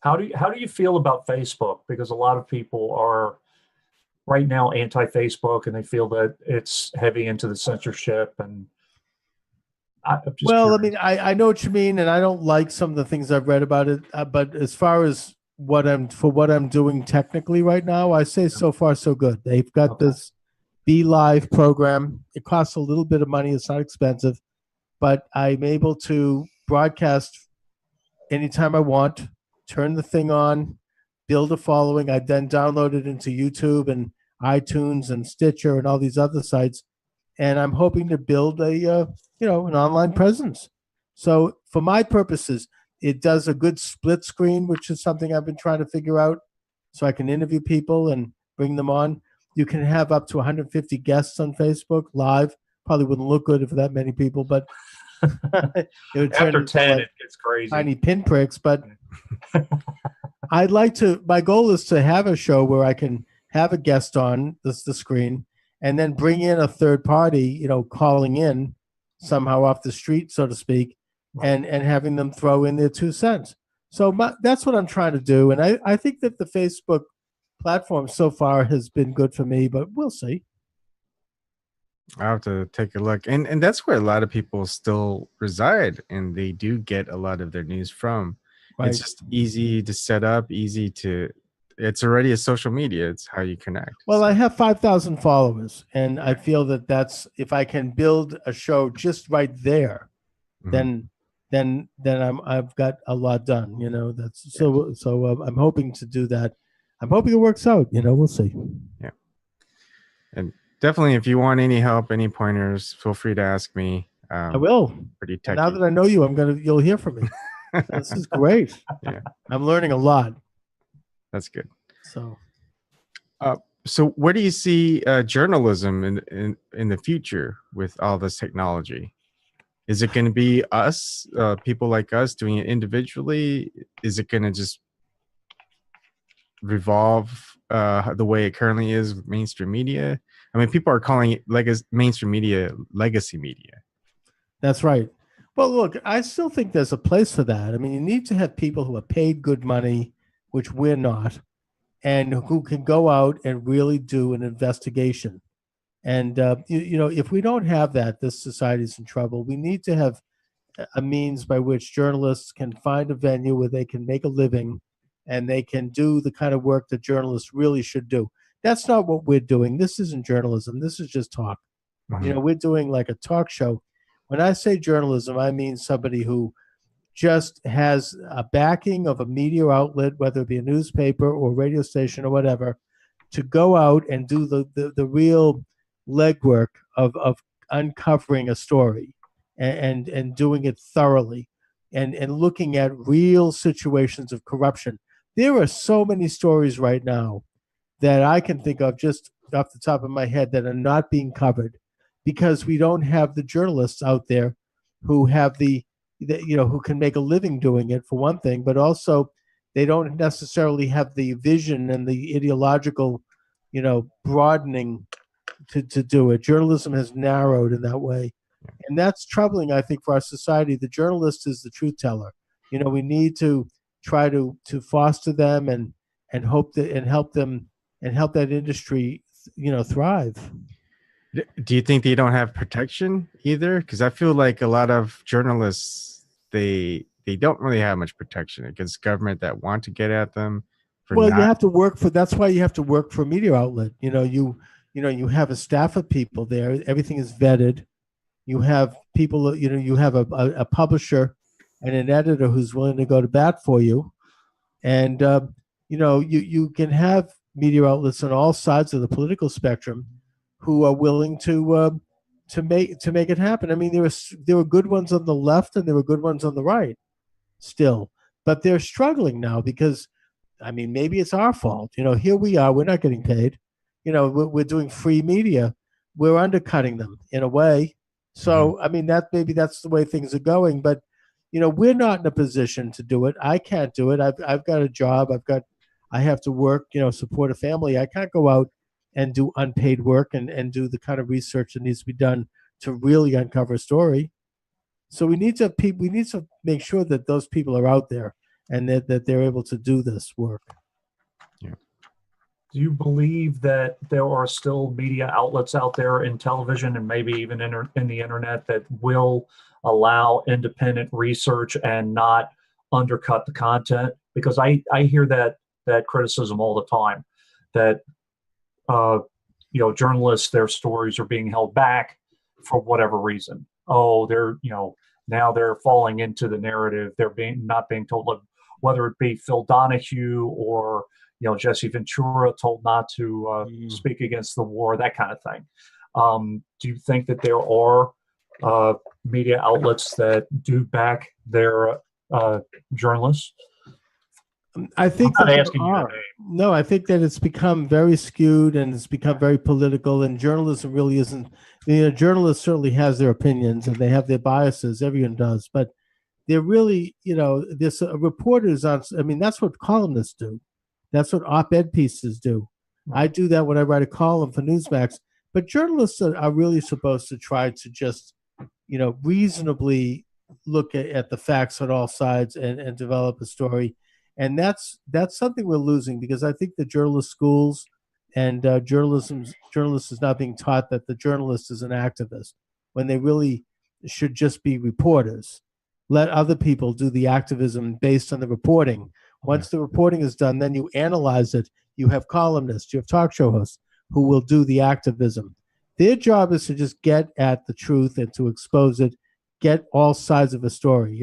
How do you feel about Facebook? Because a lot of people are right now anti-Facebook, and they feel that it's heavy into the censorship. And I mean, I know what you mean, and I don't like some of the things I've read about it. But as far as what I'm doing technically right now, I say so far so good. They've got this DLive program. It costs a little bit of money. It's not expensive, but I'm able to broadcast anytime I want, turn the thing on, build a following. I then download it into YouTube and iTunes and Stitcher and all these other sites. And I'm hoping to build an online presence. So for my purposes, it does a good split screen, which is something I've been trying to figure out, so I can interview people and bring them on. You can have up to 150 guests on Facebook live. Probably wouldn't look good for that many people, but it would after 10, it gets crazy. Tiny pinpricks, but my goal is to have a show where I can have a guest on the screen and then bring in a third party, calling in somehow off the street, so to speak, and having them throw in their 2 cents. So that's what I'm trying to do. And I think that the Facebook platform so far has been good for me, but we'll see. I'll have to take a look. And that's where a lot of people still reside, and they do get a lot of their news from. Right. It's just easy to set up, it's already a social media. It's how you connect. Well, I have 5,000 followers, and I feel that if I can build a show just right there, then I've got a lot done. So I'm hoping to do that. I'm hoping it works out. We'll see. Yeah. And definitely, if you want any help, any pointers, feel free to ask me. I will. Pretty techy. Now that I know you, you'll hear from me. This is great. Yeah. I'm learning a lot. That's good. So where do you see journalism in the future with all this technology? Is it going to be us, people like us, doing it individually? Is it going to just revolve the way it currently is with mainstream media? I mean, people are calling it mainstream media legacy media. That's right. Well, look, I still think there's a place for that. I mean, you need to have people who are paid good money, which we're not, and who can go out and really do an investigation. And, if we don't have that, this society's in trouble. We need to have a means by which journalists can find a venue where they can make a living and they can do the kind of work that journalists really should do. That's not what we're doing. This isn't journalism. This is just talk. Mm-hmm. We're doing like a talk show. When I say journalism, I mean somebody who just has a backing of a media outlet, whether it be a newspaper or radio station or whatever, to go out and do the real legwork of uncovering a story and doing it thoroughly and looking at real situations of corruption. There are so many stories right now that I can think of just off the top of my head that are not being covered because we don't have the journalists out there who have who can make a living doing it, for one thing, but also they don't necessarily have the vision and the ideological, broadening to do it. Journalism has narrowed in that way. And that's troubling, I think, for our society. The journalist is the truth teller. We need to try to foster them and hope that and help them and help that industry, thrive. Do you think they don't have protection either? Because I feel like a lot of journalists, they don't really have much protection against government that want to get at them. You have to work for. That's why you have to work for a media outlet. You have a staff of people there. Everything is vetted. You have people. You have a publisher and an editor who's willing to go to bat for you, and you can have media outlets on all sides of the political spectrum who are willing to make it happen. I mean, there were good ones on the left and there were good ones on the right still, but they're struggling now because, I mean, maybe it's our fault. Here we are, we're not getting paid. We're doing free media. We're undercutting them in a way. So, I mean, maybe that's the way things are going, but we're not in a position to do it. I can't do it. I've got a job. I have to work, support a family. I can't go out and do unpaid work and do the kind of research that needs to be done to really uncover a story. So we need to make sure that those people are out there and that they're able to do this work. Yeah. Do you believe that there are still media outlets out there in television and maybe even in the internet that will allow independent research and not undercut the content? Because I hear that criticism all the time, that journalists, their stories are being held back for whatever reason. Oh, they're now they're falling into the narrative. They're not being told, whether it be Phil Donahue or Jesse Ventura told not to speak against the war, that kind of thing. Do you think that there are media outlets that do back their journalists? I think I'm not that asking you. No, I think that it's become very skewed and it's become very political, and journalism really isn't. Journalists certainly has their opinions and they have their biases. Everyone does, but they're really, this reporters on. I mean, that's what columnists do. That's what op-ed pieces do. I do that when I write a column for Newsmax. But journalists are really supposed to try to just, reasonably look at the facts on all sides and develop a story. And that's something we're losing, because I think the journalist schools and journalists is now being taught that the journalist is an activist when they really should just be reporters. Let other people do the activism based on the reporting. Once the reporting is done, then you analyze it. You have columnists, you have talk show hosts who will do the activism. Their job is to just get at the truth and to expose it, get all sides of a story.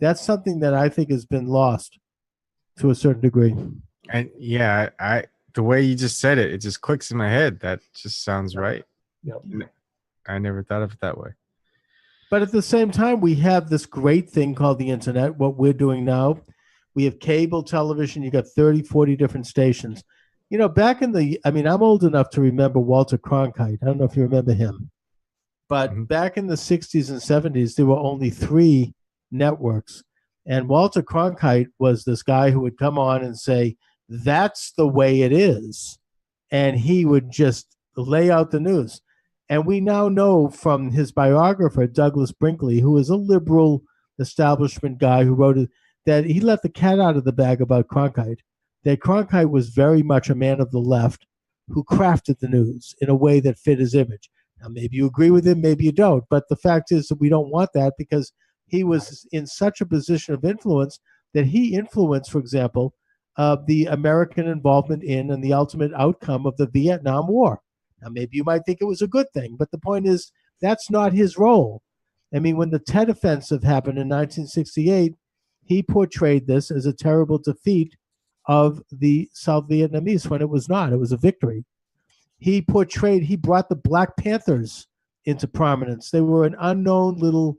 That's something that I think has been lost to a certain degree. And yeah, the way you just said it just clicks in my head. That just sounds right. Yep. I never thought of it that way. But at the same time, we have this great thing called the internet, what we're doing now. We have cable television. You got 30, 40 different stations. Back in I'm old enough to remember Walter Cronkite. I don't know if you remember him. But back in the 60s and 70s, there were only 3 networks. And Walter Cronkite was this guy who would come on and say, that's the way it is. And he would just lay out the news. And we now know from his biographer, Douglas Brinkley, who is a liberal establishment guy who wrote it, that he let the cat out of the bag about Cronkite, that Cronkite was very much a man of the left who crafted the news in a way that fit his image. Now, maybe you agree with him, maybe you don't, but the fact is that we don't want that, because he was in such a position of influence that he influenced, for example, the American involvement in and the ultimate outcome of the Vietnam War. Now, maybe you might think it was a good thing, but the point is that's not his role. I mean, when the Tet Offensive happened in 1968, he portrayed this as a terrible defeat of the South Vietnamese when it was not. It was a victory. He brought the Black Panthers into prominence. They were an unknown little,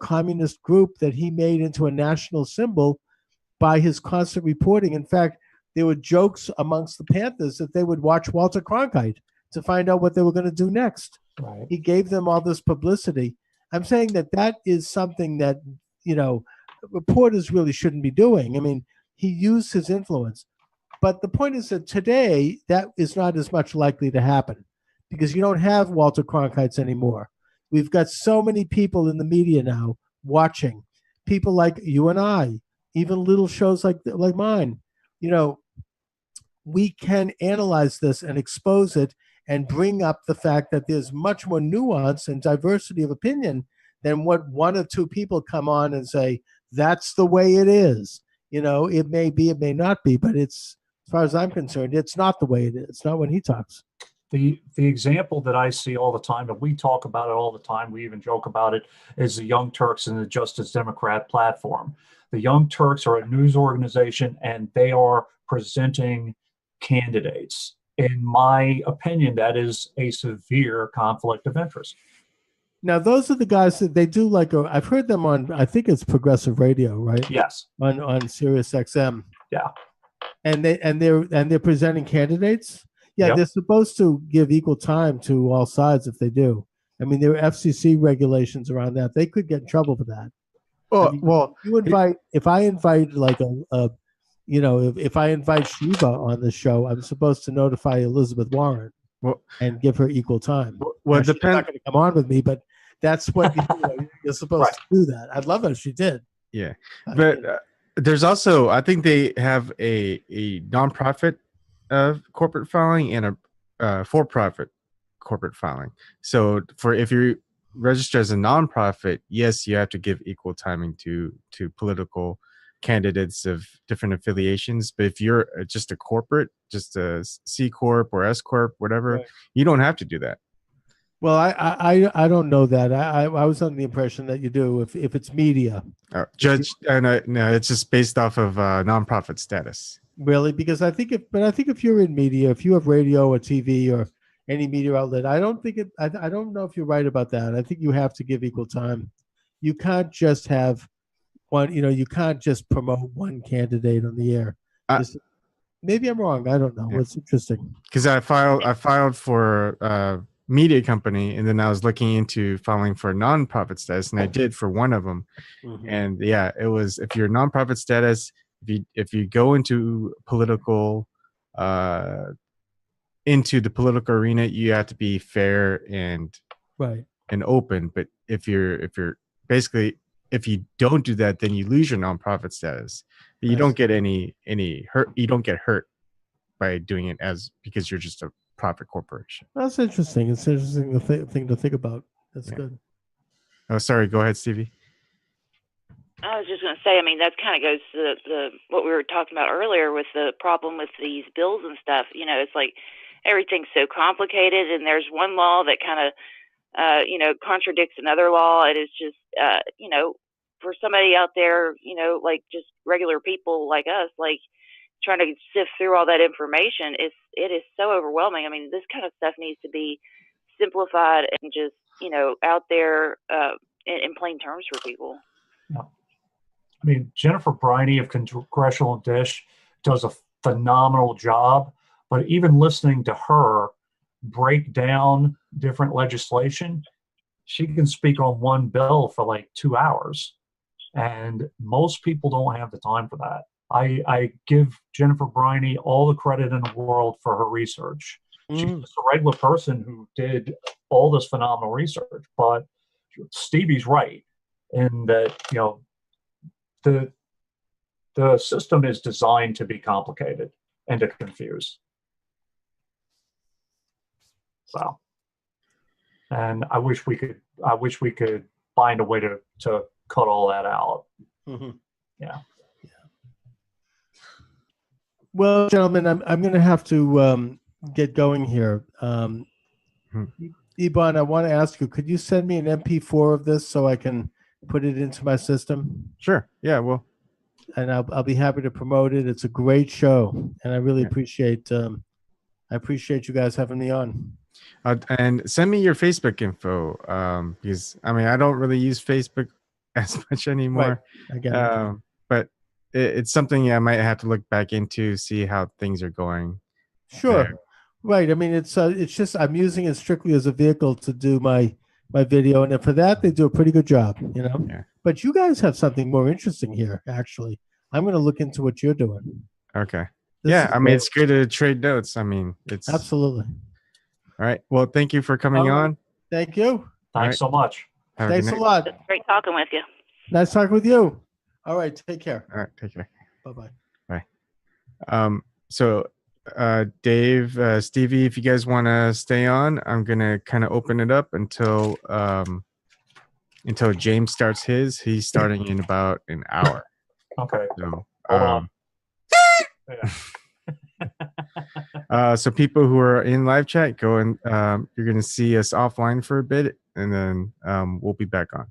communist group that he made into a national symbol by his constant reporting. In fact, there were jokes amongst the Panthers that they would watch Walter Cronkite to find out what they were going to do next. Right. He gave them all this publicity. I'm saying that is something that, reporters really shouldn't be doing. I mean, he used his influence. But the point is that today, that is not as much likely to happen, because you don't have Walter Cronkites anymore. We've got so many people in the media now watching, people like you and I, even little shows like mine. We can analyze this and expose it and bring up the fact that there's much more nuance and diversity of opinion than what 1 or 2 people come on and say, that's the way it is. It may be, it may not be, but it's, as far as I'm concerned, it's not the way it is. It's not when he talks. The example that I see all the time, and we talk about it all the time, we even joke about it, is the Young Turks and the Justice Democrat platform. The Young Turks are a news organization, and they are presenting candidates. In my opinion, that is a severe conflict of interest. Now, those are the guys that they do I've heard them on, I think it's Progressive Radio, right? Yes. On Sirius XM. Yeah. And they're presenting candidates. Yeah, Yep. They're supposed to give equal time to all sides if they do. I mean, there are FCC regulations around that. They could get in trouble for that. Well, if I invite like a if I invite Shiva on the show, I'm supposed to notify Elizabeth Warren and give her equal time. Well, it depends. She's not going to come on with me, but that's what you're supposed to do. That I'd love it if she did. Yeah, but there's also, I think they have a nonprofit corporate filing and a for-profit corporate filing. So if you register as a nonprofit, yes, you have to give equal timing to political candidates of different affiliations. But if you're just a corporate, just a C Corp or S Corp, whatever, you don't have to do that. Well, I don't know that. I was under the impression that you do if it's media. No, it's just based off of nonprofit status. Really, because I think if you're in media, if you have radio or TV or any media outlet, I don't know if you're right about that. I think you have to give equal time. You can't just have one. You can't just promote one candidate on the air. Maybe I'm wrong. I don't know. It's interesting. Because I filed for media company, and then I was looking into filing for nonprofit status, and I did for one of them. And it was, if you're nonprofit status, if you go into political into the political arena, you have to be fair and open. But if you don't do that, then you lose your nonprofit status. But you don't get any hurt. You don't get hurt by doing it because you're just a profit corporation. That's interesting. It's an interesting thing to think about. That's good. Oh, sorry. Go ahead, Stevie. I was just going to say, I mean, that kind of goes to the what we were talking about earlier with the problem with these bills and stuff. It's like everything's so complicated, and there's one law that kind of, contradicts another law. It is just, for somebody out there, like just regular people like us, like trying to sift through all that information, it is so overwhelming. I mean, this kind of stuff needs to be simplified and just, out there in plain terms for people. Yeah. I mean, Jennifer Briney of Congressional Dish does a phenomenal job, but even listening to her break down different legislation, she can speak on one bill for like 2 hours. And most people don't have the time for that. I give Jennifer Briney all the credit in the world for her research. She's just a regular person who did all this phenomenal research. But Stevie's right in that, the system is designed to be complicated and to confuse. So, and I wish we could find a way to cut all that out. Yeah. Well, gentlemen, I'm going to have to get going here. Ebon, I want to ask you, could you send me an MP4 of this so I can put it into my system? Sure. Yeah, well. And I'll be happy to promote it. It's a great show, and I really appreciate you guys having me on. And send me your Facebook info, because I don't really use Facebook as much anymore. Right. I get it. But it's something I might have to look back into, see how things are going. Sure. There. Right. I mean, it's just I'm using it strictly as a vehicle to do my video, and for that they do a pretty good job, Yeah. But you guys have something more interesting here, actually. I'm going to look into what you're doing. Okay. It's good to trade notes. It's absolutely. All right. Well, thank you for coming on. Thank you. Thanks so much. Thanks a lot. It's great talking with you. Nice talking with you. All right. Take care. All right. Take care. Bye-bye. Bye. So, Dave, Stevie, if you guys want to stay on, I'm going to kind of open it up until James starts his. He's starting in about an hour. Okay. So, Hold on. So people who are in live chat, go and you're going to see us offline for a bit, and then we'll be back on.